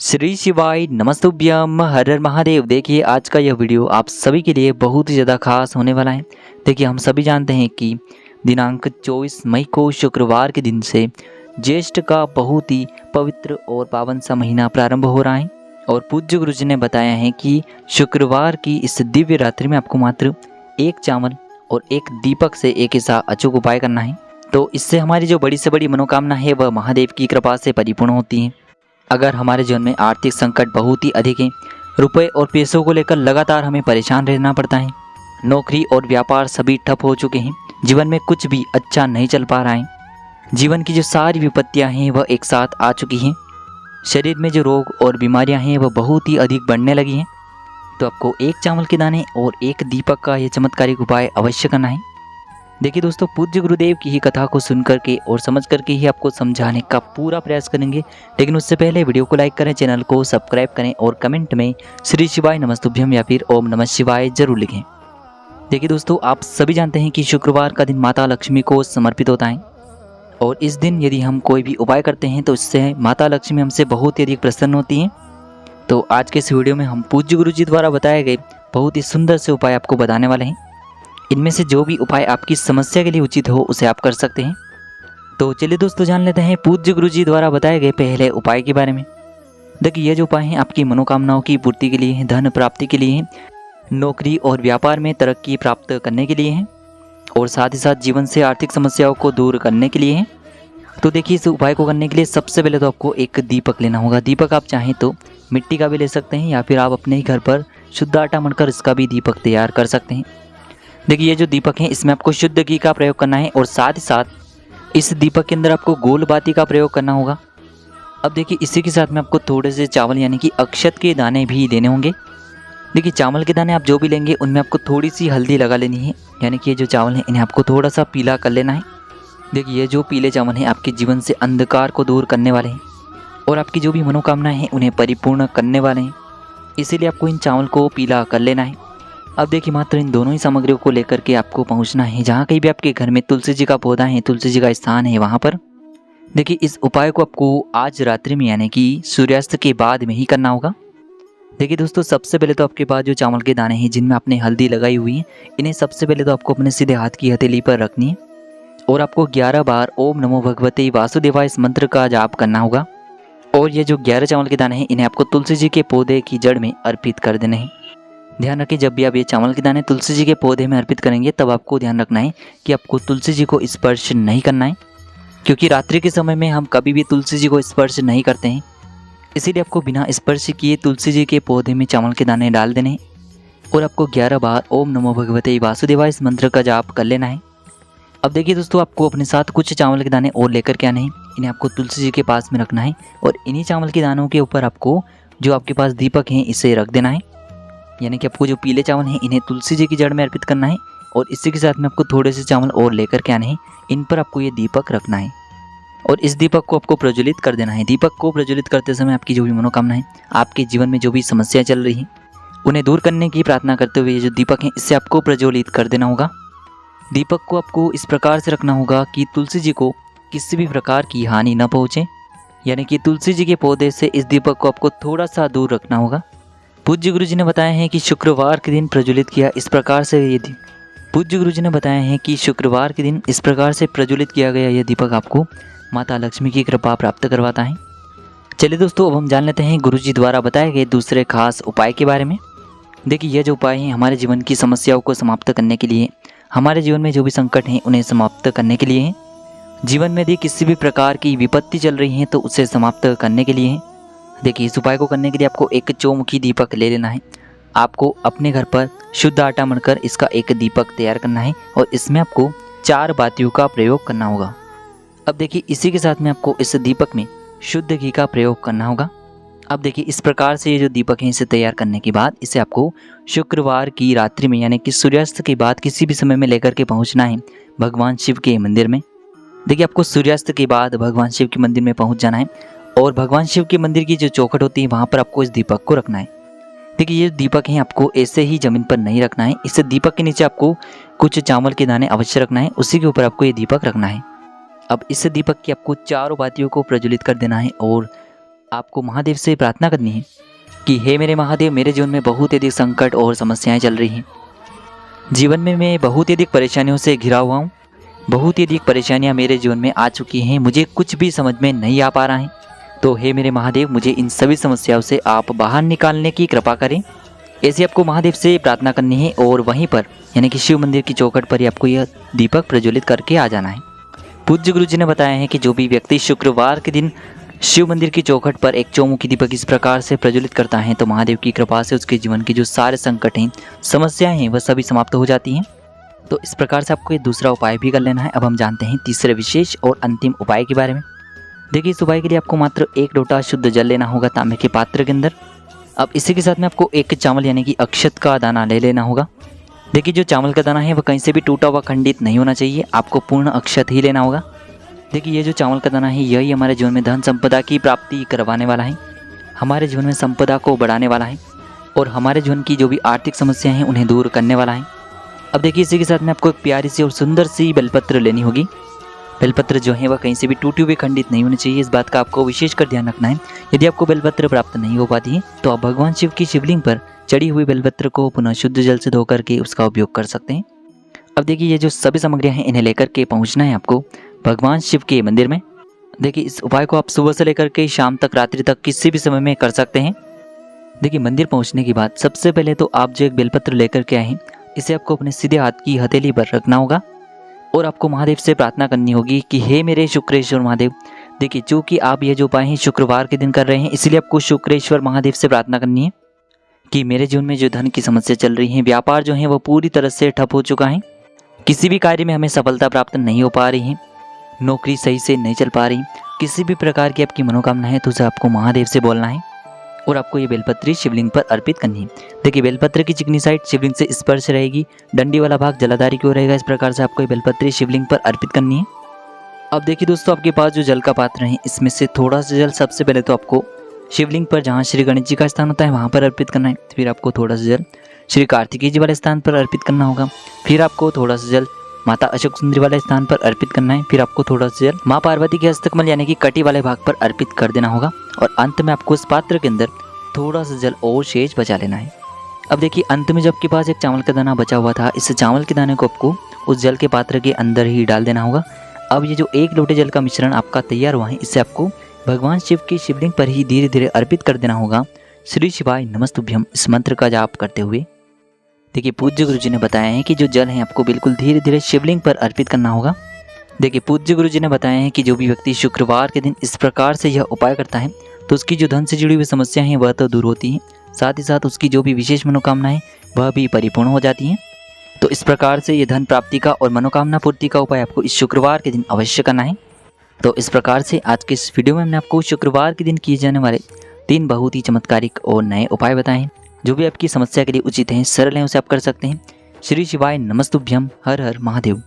श्री शिवाय नमस्तुभ्यम हर हर महादेव। देखिए आज का यह वीडियो आप सभी के लिए बहुत ही ज़्यादा खास होने वाला है। देखिए हम सभी जानते हैं कि दिनांक 24 मई को शुक्रवार के दिन से ज्येष्ठ का बहुत ही पवित्र और पावन सा महीना प्रारंभ हो रहा है। और पूज्य गुरु जी ने बताया है कि शुक्रवार की इस दिव्य रात्रि में आपको मात्र एक चावल और एक दीपक से एक ऐसा अचूक उपाय करना है। तो इससे हमारी जो बड़ी से बड़ी मनोकामना है वह महादेव की कृपा से परिपूर्ण होती है। अगर हमारे जीवन में आर्थिक संकट बहुत ही अधिक है, रुपए और पैसों को लेकर लगातार हमें परेशान रहना पड़ता है, नौकरी और व्यापार सभी ठप हो चुके हैं, जीवन में कुछ भी अच्छा नहीं चल पा रहा है, जीवन की जो सारी विपत्तियां हैं वह एक साथ आ चुकी हैं, शरीर में जो रोग और बीमारियां हैं वह बहुत ही अधिक बढ़ने लगी हैं, तो आपको एक चावल के दाने और एक दीपक का यह चमत्कारिक उपाय अवश्य करना है। देखिए दोस्तों, पूज्य गुरुदेव की ही कथा को सुन करके और समझ करके ही आपको समझाने का पूरा प्रयास करेंगे। लेकिन उससे पहले वीडियो को लाइक करें, चैनल को सब्सक्राइब करें और कमेंट में श्री शिवाय नमस्तुभ्यम या फिर ओम नमः शिवाय जरूर लिखें। देखिए दोस्तों, आप सभी जानते हैं कि शुक्रवार का दिन माता लक्ष्मी को समर्पित होता है और इस दिन यदि हम कोई भी उपाय करते हैं तो इससे माता लक्ष्मी हमसे बहुत ही अधिक प्रसन्न होती हैं। तो आज के इस वीडियो में हम पूज्य गुरु जी द्वारा बताए गए बहुत ही सुंदर से उपाय आपको बताने वाले हैं। इनमें से जो भी उपाय आपकी समस्या के लिए उचित हो उसे आप कर सकते हैं। तो चलिए दोस्तों, जान लेते हैं पूज्य गुरु जी द्वारा बताए गए पहले उपाय के बारे में। देखिए ये जो उपाय हैं आपकी मनोकामनाओं की पूर्ति के लिए हैं, धन प्राप्ति के लिए हैं, नौकरी और व्यापार में तरक्की प्राप्त करने के लिए हैं और साथ ही साथ जीवन से आर्थिक समस्याओं को दूर करने के लिए हैं। तो देखिए इस उपाय को करने के लिए सबसे पहले तो आपको एक दीपक लेना होगा। दीपक आप चाहें तो मिट्टी का भी ले सकते हैं या फिर आप अपने ही घर पर शुद्ध आटा मढ़कर इसका भी दीपक तैयार कर सकते हैं। देखिए ये जो दीपक है इसमें आपको शुद्ध घी का प्रयोग करना है और साथ ही साथ इस दीपक के अंदर आपको गोल बाती का प्रयोग करना होगा। अब देखिए इसी के साथ में आपको थोड़े से चावल यानी कि अक्षत के दाने भी देने होंगे। देखिए चावल के दाने आप जो भी लेंगे उनमें आपको थोड़ी सी हल्दी लगा लेनी है, यानी कि ये जो चावल हैं इन्हें आपको थोड़ा सा पीला कर लेना है। देखिए ये जो पीले चावल हैं आपके जीवन से अंधकार को दूर करने वाले हैं और आपकी जो भी मनोकामनाएं हैं उन्हें परिपूर्ण करने वाले हैं, इसीलिए आपको इन चावल को पीला कर लेना है। अब देखिए मात्र इन दोनों ही सामग्रियों को लेकर के आपको पहुंचना है जहाँ कहीं भी आपके घर में तुलसी जी का पौधा है, तुलसी जी का स्थान है वहाँ पर। देखिए इस उपाय को आपको आज रात्रि में यानी कि सूर्यास्त के बाद में ही करना होगा। देखिए दोस्तों, सबसे पहले तो आपके पास जो चावल के दाने हैं जिनमें आपने हल्दी लगाई हुई है, इन्हें सबसे पहले तो आपको अपने सीधे हाथ की हथेली पर रखनी है और आपको 11 बार ओम नमो भगवते वासुदेवाय इस मंत्र का जाप करना होगा। और ये जो 11 चावल के दाने हैं इन्हें आपको तुलसी जी के पौधे की जड़ में अर्पित कर देने हैं। ध्यान रखें, जब भी आप ये चावल के दाने तुलसी जी के पौधे में अर्पित करेंगे तब आपको ध्यान रखना है कि आपको तुलसी जी को स्पर्श नहीं करना है, क्योंकि रात्रि के समय में हम कभी भी तुलसी जी को स्पर्श नहीं करते हैं। इसीलिए आपको बिना स्पर्श किए तुलसी जी के पौधे में चावल के दाने डाल देने हैं और आपको 11 बार ओम नमो भगवते वासुदेवाय इस मंत्र का जाप कर लेना है। अब देखिए दोस्तों, आपको अपने साथ कुछ चावल के दाने और लेकर के आने हैं। इन्हें आपको तुलसी जी के पास में रखना है और इन्हीं चावल के दानों के ऊपर आपको जो आपके पास दीपक हैं इसे रख देना है, यानी कि आपको जो पीले चावल हैं इन्हें तुलसी जी की जड़ में अर्पित करना है और इसी के साथ में आपको थोड़े से चावल और लेकर के आने हैं। इन पर आपको ये दीपक रखना है और इस दीपक को आपको प्रज्वलित कर देना है। दीपक को प्रज्वलित करते समय आपकी जो भी मनोकामना है, आपके जीवन में जो भी समस्याएं चल रही हैं उन्हें दूर करने की प्रार्थना करते हुए ये जो दीपक है इससे आपको प्रज्वलित कर देना होगा। दीपक को आपको इस प्रकार से रखना होगा कि तुलसी जी को किसी भी प्रकार की हानि न पहुँचे, यानी कि तुलसी जी के पौधे से इस दीपक को आपको थोड़ा सा दूर रखना होगा। पूज्य गुरु जी ने बताया है कि शुक्रवार के दिन प्रज्वलित किया इस प्रकार से यदि पूज्य गुरु जी ने बताया है कि शुक्रवार के दिन इस प्रकार से प्रज्वलित किया गया यह दीपक आपको माता लक्ष्मी की कृपा प्राप्त करवाता है। चलिए दोस्तों, अब हम जान लेते हैं गुरु जी द्वारा बताए गए दूसरे खास उपाय के बारे में। देखिए यह जो उपाय हैं हमारे जीवन की समस्याओं को समाप्त करने के लिए, हमारे जीवन में जो भी संकट हैं उन्हें समाप्त करने के लिए हैं। जीवन में यदि किसी भी प्रकार की विपत्ति चल रही है तो उसे समाप्त करने के लिए हैं। देखिए इस उपाय को करने के लिए आपको एक चौमुखी दीपक ले लेना है। आपको अपने घर पर शुद्ध आटा मढ़कर इसका एक दीपक तैयार करना है और इसमें आपको 4 बातियों का प्रयोग करना होगा। अब देखिए इसी के साथ में आपको इस दीपक में शुद्ध घी का प्रयोग करना होगा। अब देखिए इस प्रकार से ये जो दीपक है इसे तैयार करने के बाद इसे आपको शुक्रवार की रात्रि में यानी कि सूर्यास्त के बाद किसी भी समय में लेकर के पहुँचना है भगवान शिव के मंदिर में। देखिए आपको सूर्यास्त के बाद भगवान शिव के मंदिर में पहुँच जाना है और भगवान शिव के मंदिर की जो चौखट होती है वहाँ पर आपको इस दीपक को रखना है। देखिए ये दीपक है आपको ऐसे ही ज़मीन पर नहीं रखना है, इस दीपक के नीचे आपको कुछ चावल के दाने अवश्य रखना है, उसी के ऊपर आपको ये दीपक रखना है। अब इस दीपक की आपको 4 बातियों को प्रज्वलित कर देना है और आपको महादेव से प्रार्थना करनी है कि हे मेरे महादेव, मेरे जीवन में बहुत अधिक संकट और समस्याएं चल रही हैं। जीवन में मैं बहुत ही अधिक परेशानियों से घिरा हुआ हूँ। बहुत ही अधिक परेशानियाँ मेरे जीवन में आ चुकी हैं, मुझे कुछ भी समझ में नहीं आ पा रहा है। तो हे मेरे महादेव, मुझे इन सभी समस्याओं से आप बाहर निकालने की कृपा करें। ऐसे आपको महादेव से प्रार्थना करनी है और वहीं पर यानी कि शिव मंदिर की चौखट पर ही आपको यह दीपक प्रज्वलित करके आ जाना है। पूज्य गुरु जी ने बताया है कि जो भी व्यक्ति शुक्रवार के दिन शिव मंदिर की चौखट पर एक चौमुखी दीपक इस प्रकार से प्रज्वलित करता है तो महादेव की कृपा से उसके जीवन के जो सारे संकट हैं, समस्याएं हैं, वह सभी समाप्त हो जाती हैं। तो इस प्रकार से आपको ये दूसरा उपाय भी कर लेना है। अब हम जानते हैं तीसरे विशेष और अंतिम उपाय के बारे में। देखिए, इस उपाय के लिए आपको मात्र 1 लोटा शुद्ध जल लेना होगा तांबे के पात्र के अंदर। अब इसी के साथ में आपको 1 चावल यानी कि अक्षत का दाना ले लेना होगा। देखिए, जो चावल का दाना है वह कहीं से भी टूटा हुआ खंडित नहीं होना चाहिए, आपको पूर्ण अक्षत ही लेना होगा। देखिए, ये जो चावल का दाना है यही हमारे जीवन में धन संपदा की प्राप्ति करवाने वाला है, हमारे जीवन में संपदा को बढ़ाने वाला है और हमारे जीवन की जो भी आर्थिक समस्याएं हैं उन्हें दूर करने वाला है। अब देखिए, इसी के साथ में आपको एक प्यारी सी और सुंदर सी बेलपत्र लेनी होगी। बेलपत्र जो है वह कहीं से भी टूटी हुई खंडित नहीं होनी चाहिए, इस बात का आपको विशेषकर ध्यान रखना है। यदि आपको बेलपत्र प्राप्त नहीं हो पाती है तो आप भगवान शिव की शिवलिंग पर चढ़ी हुई बेलपत्र को पुनः शुद्ध जल से धोकर के उसका उपयोग कर सकते हैं। अब देखिए, ये जो सभी सामग्रियां हैं इन्हें लेकर के पहुंचना है आपको भगवान शिव के मंदिर में। देखिए, इस उपाय को आप सुबह से लेकर के शाम तक, रात्रि तक किसी भी समय में कर सकते हैं। देखिए, मंदिर पहुंचने के बाद सबसे पहले तो आप जो एक बेलपत्र लेकर के आए हैं इसे आपको अपने सीधे हाथ की हथेली पर रखना होगा और आपको महादेव से प्रार्थना करनी होगी कि हे मेरे शुक्रेश्वर महादेव। देखिए, चूँकि आप ये जो उपाय हैं शुक्रवार के दिन कर रहे हैं, इसलिए आपको शुक्रेश्वर महादेव से प्रार्थना करनी है कि मेरे जीवन में जो धन की समस्या चल रही है, व्यापार जो है वो पूरी तरह से ठप हो चुका है, किसी भी कार्य में हमें सफलता प्राप्त नहीं हो पा रही है, नौकरी सही से नहीं चल पा रही, किसी भी प्रकार की आपकी मनोकामना है तो उसे आपको महादेव से बोलना है और आपको ये बेलपत्री शिवलिंग पर अर्पित करनी है। देखिए, बेलपत्र की चिकनी साइड शिवलिंग से स्पर्श रहेगी, डंडी वाला भाग जलाधारी की ओर रहेगा। इस प्रकार से आपको ये बेलपत्री शिवलिंग पर अर्पित करनी है। अब देखिए दोस्तों, आपके पास जो जल का पात्र है इसमें से थोड़ा सा जल सबसे पहले तो आपको शिवलिंग पर जहाँ श्री गणेश जी का स्थान होता है वहाँ पर अर्पित करना है। फिर आपको थोड़ा सा जल श्री कार्तिकेय जी वाले स्थान पर अर्पित करना होगा। फिर आपको थोड़ा सा जल माता अशोक सुंदरी वाले स्थान पर अर्पित करना है। फिर आपको थोड़ा सा जल माँ पार्वती के हस्तकमल यानी कि कटी वाले भाग पर अर्पित कर देना होगा और अंत में आपको इस पात्र के अंदर थोड़ा सा जल और शेष बचा लेना है। अब देखिए, अंत में जब आपके पास एक चावल का दाना बचा हुआ था, इस चावल के दाने को आपको उस जल के पात्र के अंदर ही डाल देना होगा। अब ये जो 1 लोटे जल का मिश्रण आपका तैयार हुआ है, इससे आपको भगवान शिव की शिवलिंग पर ही धीरे धीरे अर्पित कर देना होगा। श्री शिवाय नमस्तुभ्यम इस मंत्र का जाप करते हुए। देखिए, पूज्य गुरु जी ने बताया है कि जो जल है आपको बिल्कुल धीरे धीरे शिवलिंग पर अर्पित करना होगा। देखिए, पूज्य गुरु जी ने बताया है कि जो भी व्यक्ति शुक्रवार के दिन इस प्रकार से यह उपाय करता है तो उसकी जो धन से जुड़ी हुई समस्याएं हैं वह तो दूर होती हैं, साथ ही साथ उसकी जो भी विशेष मनोकामनाएं वह भी परिपूर्ण हो जाती हैं। तो इस प्रकार से ये धन प्राप्ति का और मनोकामना पूर्ति का उपाय आपको इस शुक्रवार के दिन अवश्य करना है। तो इस प्रकार से आज के इस वीडियो में हमने आपको शुक्रवार के दिन किए जाने वाले 3 बहुत ही चमत्कारिक और नए उपाय बताए हैं जो भी आपकी समस्या के लिए उचित हैं, सरल हैं, उसे आप कर सकते हैं। श्री शिवाय नमस्तुभ्यम। हर हर महादेव।